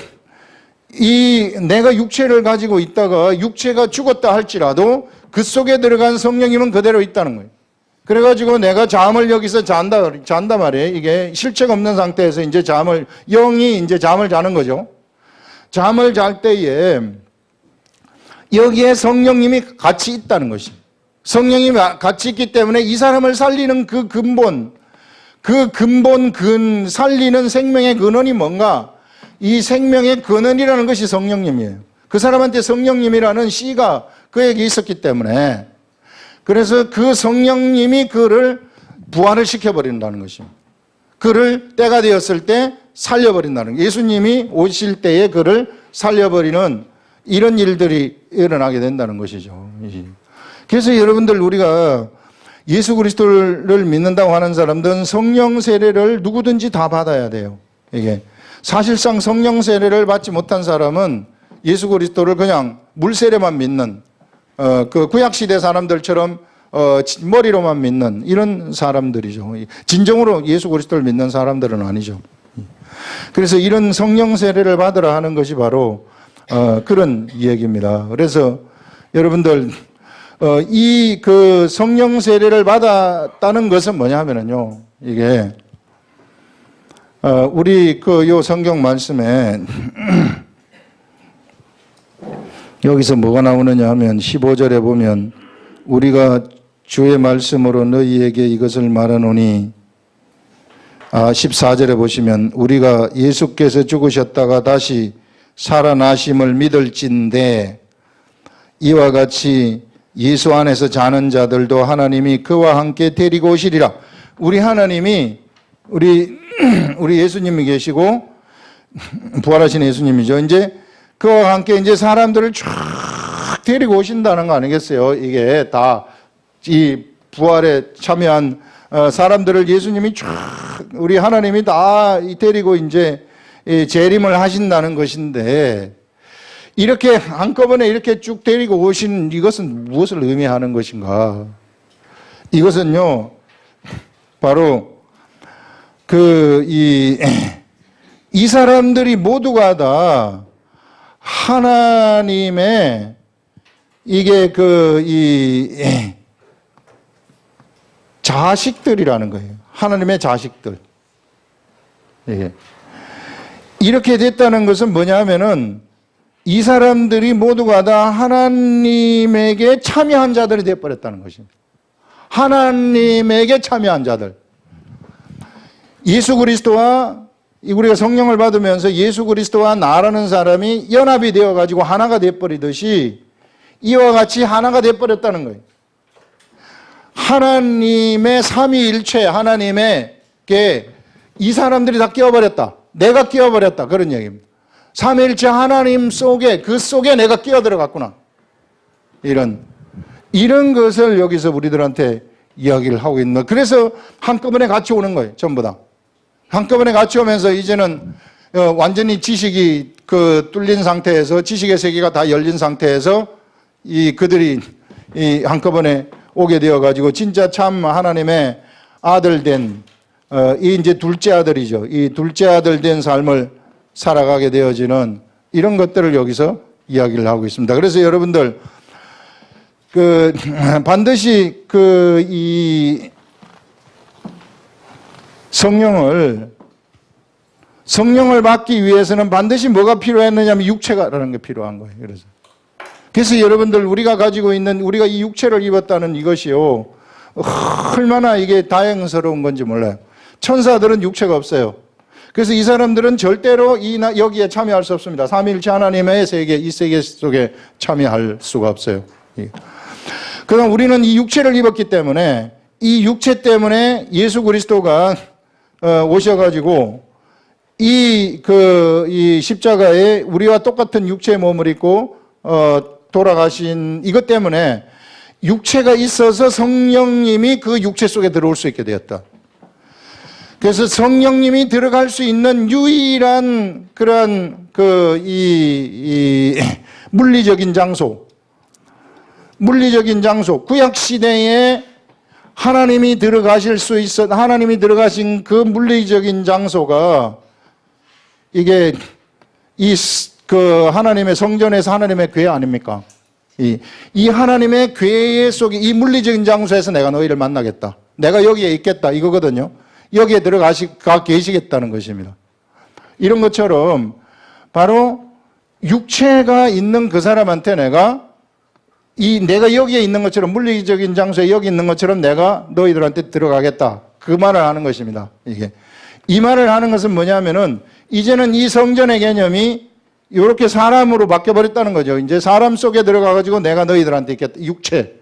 내가 육체를 가지고 있다가 육체가 죽었다 할지라도 그 속에 들어간 성령님은 그대로 있다는 거예요. 그래가지고 내가 잠을 여기서 잔다 말이에요. 이게 실체가 없는 상태에서 이제 영이 이제 잠을 자는 거죠. 잠을 잘 때에 여기에 성령님이 같이 있다는 것입니다. 성령님이 같이 있기 때문에 이 사람을 살리는 그 살리는 생명의 근원이 뭔가? 이 생명의 근원이라는 것이 성령님이에요. 그 사람한테 성령님이라는 씨가 그에게 있었기 때문에 그래서 그 성령님이 그를 부활을 시켜버린다는 것입니다. 그를 때가 되었을 때 살려버린다는 거예요. 예수님이 오실 때에 그를 살려버리는 이런 일들이 일어나게 된다는 것이죠. 그래서 여러분들 우리가 예수 그리스도를 믿는다고 하는 사람들은 성령 세례를 누구든지 다 받아야 돼요. 이게 사실상 성령 세례를 받지 못한 사람은 예수 그리스도를 그냥 물 세례만 믿는 그 구약 시대 사람들처럼 머리로만 믿는 이런 사람들이죠. 진정으로 예수 그리스도를 믿는 사람들은 아니죠. 그래서 이런 성령 세례를 받으라 하는 것이 바로 그런 이야기입니다. 그래서 여러분들 이 그 성령 세례를 받았다는 것은 뭐냐면요, 이게 우리 요 성경 말씀에 여기서 뭐가 나오느냐 하면 15절에 보면 우리가 주의 말씀으로 너희에게 이것을 말하노니 14절에 보시면 우리가 예수께서 죽으셨다가 다시 살아나심을 믿을진대 이와 같이 예수 안에서 자는 자들도 하나님이 그와 함께 데리고 오시리라. 우리 하나님이 우리 예수님이 계시고 부활하신 예수님이죠. 이제 그와 함께 이제 사람들을 쫙 데리고 오신다는 거 아니겠어요? 이게 다 이 부활에 참여한 사람들을 예수님이 쫙 우리 하나님이 다 데리고 이제 재림을 하신다는 것인데 이렇게 한꺼번에 이렇게 쭉 데리고 오신 이것은 무엇을 의미하는 것인가? 이것은요, 바로 이 사람들이 모두가 다 하나님의 이게 자식들이라는 거예요. 하나님의 자식들. 이렇게 됐다는 것은 뭐냐 하면은 이 사람들이 모두가 다 하나님에게 참여한 자들이 되어버렸다는 것입니다. 하나님에게 참여한 자들. 예수 그리스도와 우리가 성령을 받으면서 예수 그리스도와 나라는 사람이 연합이 되어가지고 하나가 돼버리듯이 이와 같이 하나가 돼버렸다는 거예요. 하나님의 삼위일체, 하나님에게 이 사람들이 다 끼어버렸다. 내가 끼어버렸다. 그런 얘기입니다. 삼위일체 하나님 속에, 그 속에 내가 끼어들어갔구나. 이런 것을 여기서 우리들한테 이야기를 하고 있는 거예요. 그래서 한꺼번에 같이 오는 거예요. 전부 다. 한꺼번에 같이 오면서 이제는 완전히 지식이 뚫린 상태에서, 지식의 세계가 다 열린 상태에서 그들이 한꺼번에 오게 되어가지고 진짜 참 하나님의 아들 된, 이 이제 둘째 아들이죠. 이 둘째 아들 된 삶을 살아가게 되어지는 이런 것들을 여기서 이야기를 하고 있습니다. 그래서 여러분들, 반드시 이 성령을 받기 위해서는 반드시 뭐가 필요했느냐면 육체가라는 게 필요한 거예요. 그래서 여러분들 우리가 가지고 있는, 우리가 이 육체를 입었다는 이것이요, 얼마나 이게 다행스러운 건지 몰라요. 천사들은 육체가 없어요. 그래서 이 사람들은 절대로 여기에 참여할 수 없습니다. 삼위일체 하나님의 세계, 이 세계 속에 참여할 수가 없어요. 그럼 우리는 이 육체를 입었기 때문에, 이 육체 때문에 예수 그리스도가 오셔가지고 이 십자가에 우리와 똑같은 육체의 몸을 입고 돌아가신 이것 때문에 육체가 있어서 성령님이 그 육체 속에 들어올 수 있게 되었다. 그래서 성령님이 들어갈 수 있는 유일한 그런 물리적인 장소, 구약 시대에 하나님이 들어가실 수 있어, 하나님이 들어가신 그 물리적인 장소가 이게 하나님의 성전에서 하나님의 궤 아닙니까? 이 하나님의 궤 속에, 이 물리적인 장소에서 내가 너희를 만나겠다. 내가 여기에 있겠다. 이거거든요. 여기에 들어가 계시겠다는 것입니다. 이런 것처럼 바로 육체가 있는 그 사람한테 내가 여기에 있는 것처럼, 물리적인 장소에 여기 있는 것처럼 내가 너희들한테 들어가겠다. 그 말을 하는 것입니다. 이 말을 하는 것은 뭐냐면은 이제는 이 성전의 개념이 이렇게 사람으로 바뀌어버렸다는 거죠. 이제 사람 속에 들어가가지고 내가 너희들한테 있겠다. 육체.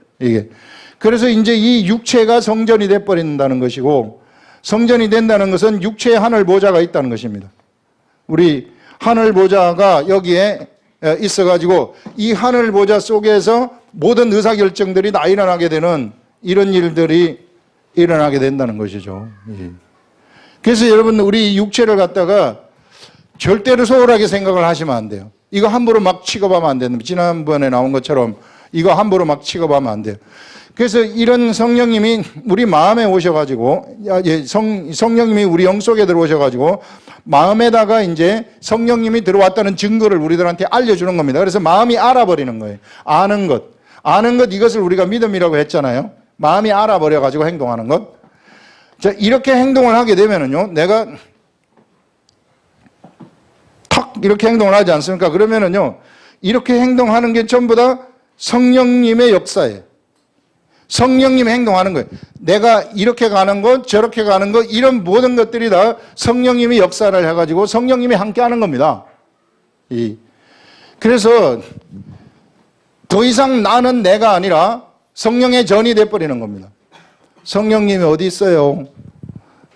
그래서 이제 이 육체가 성전이 돼버린다는 것이고, 성전이 된다는 것은 육체에 하늘 보좌가 있다는 것입니다. 우리 하늘 보좌가 여기에 있어가지고 이 하늘 보좌 속에서 모든 의사결정들이 다 일어나게 되는 이런 일들이 일어나게 된다는 것이죠. 그래서 여러분, 우리 육체를 갖다가 절대로 소홀하게 생각을 하시면 안 돼요. 이거 함부로 막 취급하면 안 됩니다. 지난번에 나온 것처럼 이거 함부로 막 취급하면 안 돼요. 그래서 이런 성령님이 우리 마음에 오셔가지고, 성령님이 우리 영 속에 들어오셔가지고 마음에다가 이제 성령님이 들어왔다는 증거를 우리들한테 알려주는 겁니다. 그래서 마음이 알아버리는 거예요. 아는 것, 이것을 우리가 믿음이라고 했잖아요. 마음이 알아버려가지고 행동하는 것. 자, 이렇게 행동을 하게 되면은요, 내가 탁 이렇게 행동을 하지 않습니까? 그러면은요, 이렇게 행동하는 게 전부 다 성령님의 역사예요. 성령님이 행동하는 거예요. 내가 이렇게 가는 것, 저렇게 가는 것, 이런 모든 것들이 다 성령님이 역사를 해가지고 성령님이 함께 하는 겁니다. 그래서 더 이상 나는 내가 아니라 성령의 전이 돼버리는 겁니다. 성령님이 어디 있어요?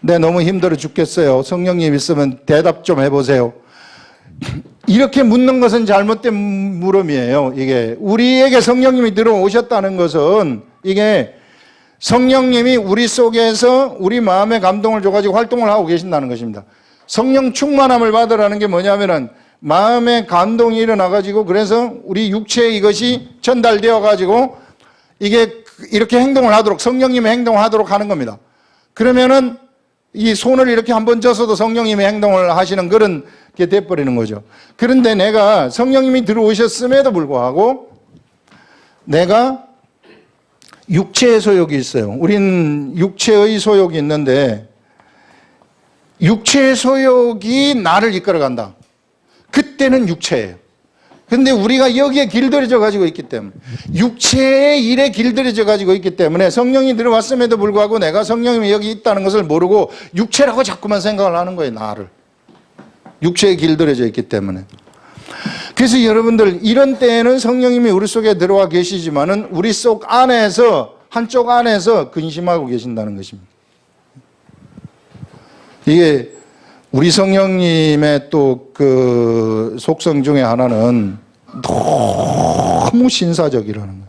내 너무 힘들어 죽겠어요. 성령님 있으면 대답 좀 해보세요. 이렇게 묻는 것은 잘못된 물음이에요. 이게 우리에게 성령님이 들어오셨다는 것은, 이게 성령님이 우리 속에서 우리 마음에 감동을 줘가지고 활동을 하고 계신다는 것입니다. 성령 충만함을 받으라는 게 뭐냐면은 마음에 감동이 일어나가지고, 그래서 우리 육체에 이것이 전달되어가지고 이게 이렇게 행동을 하도록, 성령님의 행동을 하도록 하는 겁니다. 그러면은 이 손을 이렇게 한번 져서도 성령님의 행동을 하시는 그런 게 돼버리는 거죠. 그런데 내가 성령님이 들어오셨음에도 불구하고 내가 육체의 소욕이 있어요. 우린 육체의 소욕이 있는데 육체의 소욕이 나를 이끌어간다. 그때는 육체예요. 그런데 우리가 여기에 길들여져 가지고 있기 때문에, 육체의 일에 길들여져 가지고 있기 때문에 성령이 들어왔음에도 불구하고 내가 성령님이 여기 있다는 것을 모르고 육체라고 자꾸만 생각을 하는 거예요. 나를. 육체에 길들여져 있기 때문에. 그래서 여러분들 이런 때에는 성령님이 우리 속에 들어와 계시지만은 우리 속 안에서 한쪽 안에서 근심하고 계신다는 것입니다. 이게 우리 성령님의 또 그 속성 중에 하나는 너무 신사적이라는 거예요.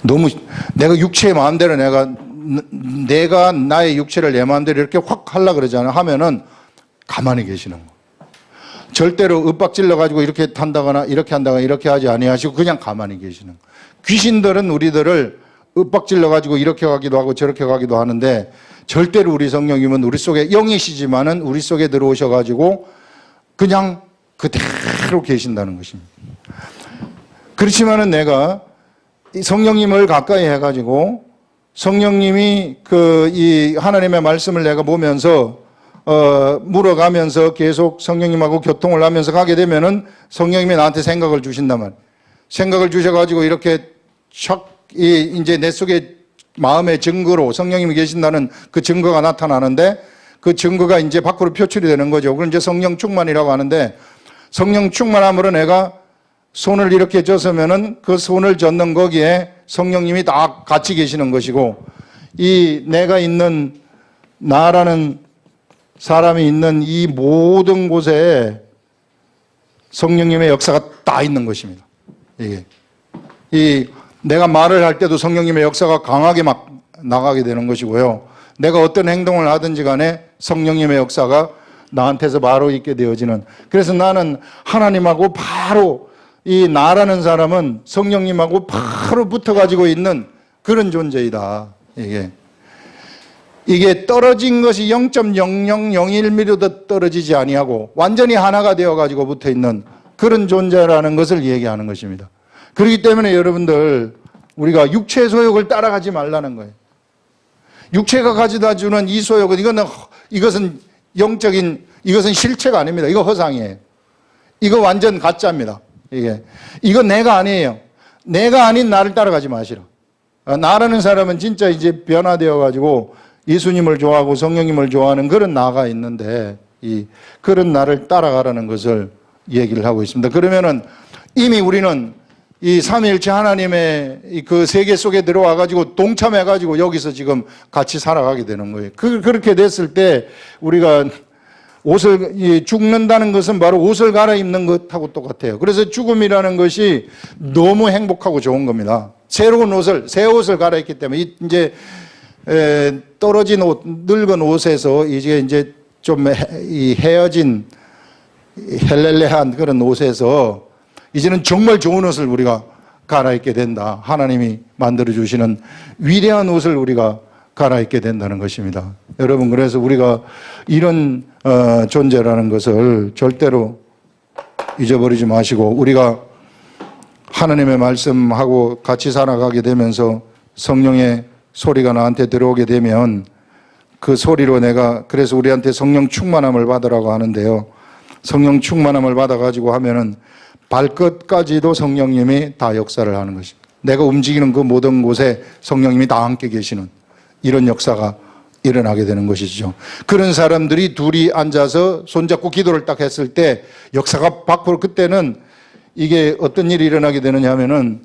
너무 내가 육체의 마음대로 내가 나의 육체를 내 마음대로 이렇게 확 하려고 그러잖아요. 하면은 가만히 계시는 거예요. 절대로 윽박질러 가지고 이렇게 한다거나 이렇게 한다거나 이렇게 하지 아니하시고 그냥 가만히 계시는 거예요. 귀신들은 우리들을 윽박질러 가지고 이렇게 가기도 하고 저렇게 가기도 하는데 절대로 우리 성령님은 우리 속에 영이시지만은 우리 속에 들어오셔 가지고 그냥 그대로 계신다는 것입니다. 그렇지만은 내가 성령님을 가까이 해 가지고 성령님이 이 하나님의 말씀을 내가 보면서 물어가면서 계속 성령님하고 교통을 하면서 가게 되면은 성령님이 나한테 생각을 주신단 말이에요. 생각을 주셔가지고 이렇게 이제 내 속에 마음의 증거로 성령님이 계신다는 그 증거가 나타나는데 그 증거가 이제 밖으로 표출이 되는 거죠. 그걸 이제 성령 충만이라고 하는데 성령 충만함으로 내가 손을 이렇게 젓으면은 그 손을 젓는 거기에 성령님이 다 같이 계시는 것이고 이 내가 있는 나라는 사람이 있는 이 모든 곳에 성령님의 역사가 다 있는 것입니다. 이게 내가 말을 할 때도 성령님의 역사가 강하게 막 나가게 되는 것이고요. 내가 어떤 행동을 하든지 간에 성령님의 역사가 나한테서 바로 있게 되어지는. 그래서 나는 하나님하고 바로 이 나라는 사람은 성령님하고 바로 붙어가지고 있는 그런 존재이다. 이게 떨어진 것이 0.0001mm도 떨어지지 아니하고 완전히 하나가 되어가지고 붙어 있는 그런 존재라는 것을 얘기하는 것입니다. 그렇기 때문에 여러분들 우리가 육체 소욕을 따라가지 말라는 거예요. 육체가 가져다 주는 이 소욕은 이것은 영적인 이것은 실체가 아닙니다. 이거 허상이에요. 이거 완전 가짜입니다. 이거 내가 아니에요. 내가 아닌 나를 따라가지 마시라. 나라는 사람은 진짜 이제 변화되어 가지고 예수님을 좋아하고 성령님을 좋아하는 그런 나가 있는데 그런 나를 따라가라는 것을 얘기를 하고 있습니다. 그러면은 이미 우리는 이 삼위일체 하나님의 그 세계 속에 들어와 가지고 동참해 가지고 여기서 지금 같이 살아가게 되는 거예요. 그렇게 됐을 때 우리가 죽는다는 것은 바로 옷을 갈아입는 것하고 똑같아요. 그래서 죽음이라는 것이 너무 행복하고 좋은 겁니다. 새로운 옷을, 새 옷을 갈아입기 때문에 이제 떨어진 옷, 늙은 옷에서 이제 좀 헤어진 헬렐레한 그런 옷에서 이제는 정말 좋은 옷을 우리가 갈아입게 된다. 하나님이 만들어주시는 위대한 옷을 우리가 갈아입게 된다는 것입니다. 여러분, 그래서 우리가 이런 존재라는 것을 절대로 잊어버리지 마시고 우리가 하나님의 말씀하고 같이 살아가게 되면서 성령의 소리가 나한테 들어오게 되면 그 소리로 그래서 우리한테 성령 충만함을 받으라고 하는데요. 성령 충만함을 받아가지고 하면은 발끝까지도 성령님이 다 역사를 하는 것입니다. 내가 움직이는 그 모든 곳에 성령님이 다 함께 계시는 이런 역사가 일어나게 되는 것이죠. 그런 사람들이 둘이 앉아서 손잡고 기도를 딱 했을 때 역사가 밖으로 그때는 이게 어떤 일이 일어나게 되느냐 하면은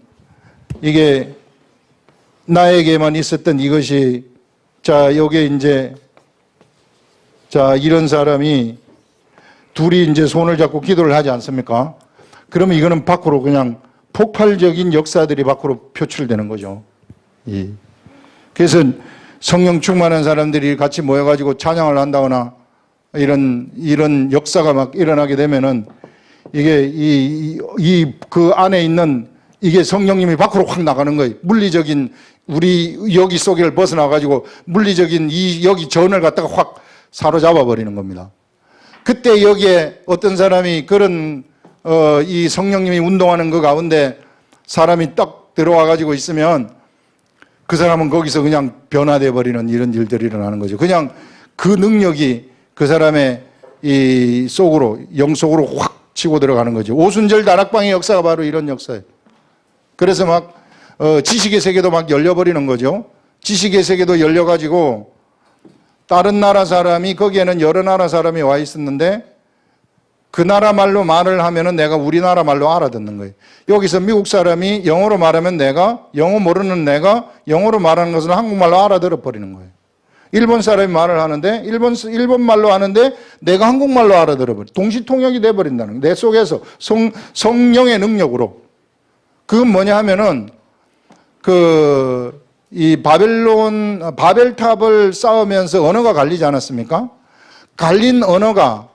이게 나에게만 있었던 이것이 여기에 이제 이런 사람이 둘이 이제 손을 잡고 기도를 하지 않습니까? 그러면 이거는 밖으로 그냥 폭발적인 역사들이 밖으로 표출되는 거죠. 그래서 성령 충만한 사람들이 같이 모여가지고 찬양을 한다거나 이런 역사가 막 일어나게 되면은 이게 그 안에 있는 이게 성령님이 밖으로 확 나가는 거예요. 물리적인 우리 여기 속을 벗어나가지고 물리적인 여기 전을 갖다가 확 사로잡아 버리는 겁니다. 그때 여기에 어떤 사람이 그런 이 성령님이 운동하는 그 가운데 사람이 딱 들어와 가지고 있으면 그 사람은 거기서 그냥 변화돼 버리는 이런 일들이 일어나는 거죠. 그냥 그 능력이 그 사람의 이 속으로 영 속으로 확 치고 들어가는 거죠. 오순절 다락방의 역사가 바로 이런 역사예요. 그래서 막 지식의 세계도 막 열려버리는 거죠. 지식의 세계도 열려가지고 다른 나라 사람이 거기에는 여러 나라 사람이 와 있었는데 그 나라 말로 말을 하면은 내가 우리나라 말로 알아듣는 거예요. 여기서 미국 사람이 영어로 말하면 내가 영어 모르는 내가 영어로 말하는 것을 한국말로 알아들어 버리는 거예요. 일본 사람이 말을 하는데 일본 말로 하는데 내가 한국말로 알아들어 버려. 동시 통역이 돼 버린다는 거예요. 내 속에서 성령의 능력으로. 그건 뭐냐 하면은 이 바벨탑을 쌓으면서 언어가 갈리지 않았습니까? 갈린 언어가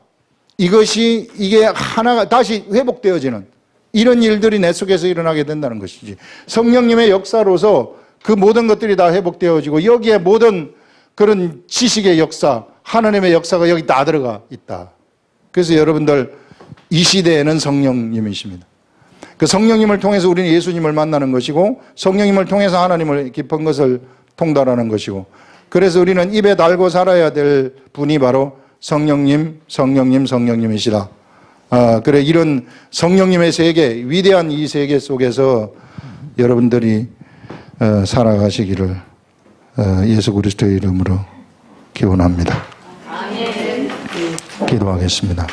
이게 하나가 다시 회복되어지는 이런 일들이 내 속에서 일어나게 된다는 것이지. 성령님의 역사로서 그 모든 것들이 다 회복되어지고 여기에 모든 그런 지식의 역사, 하나님의 역사가 여기 다 들어가 있다. 그래서 여러분들 이 시대에는 성령님이십니다. 그 성령님을 통해서 우리는 예수님을 만나는 것이고 성령님을 통해서 하나님을 깊은 것을 통달하는 것이고 그래서 우리는 입에 달고 살아야 될 분이 바로 성령님이시다. 그래 이런 성령님의 세계, 위대한 이 세계 속에서 여러분들이 살아가시기를 예수 그리스도의 이름으로 기원합니다. 기도하겠습니다.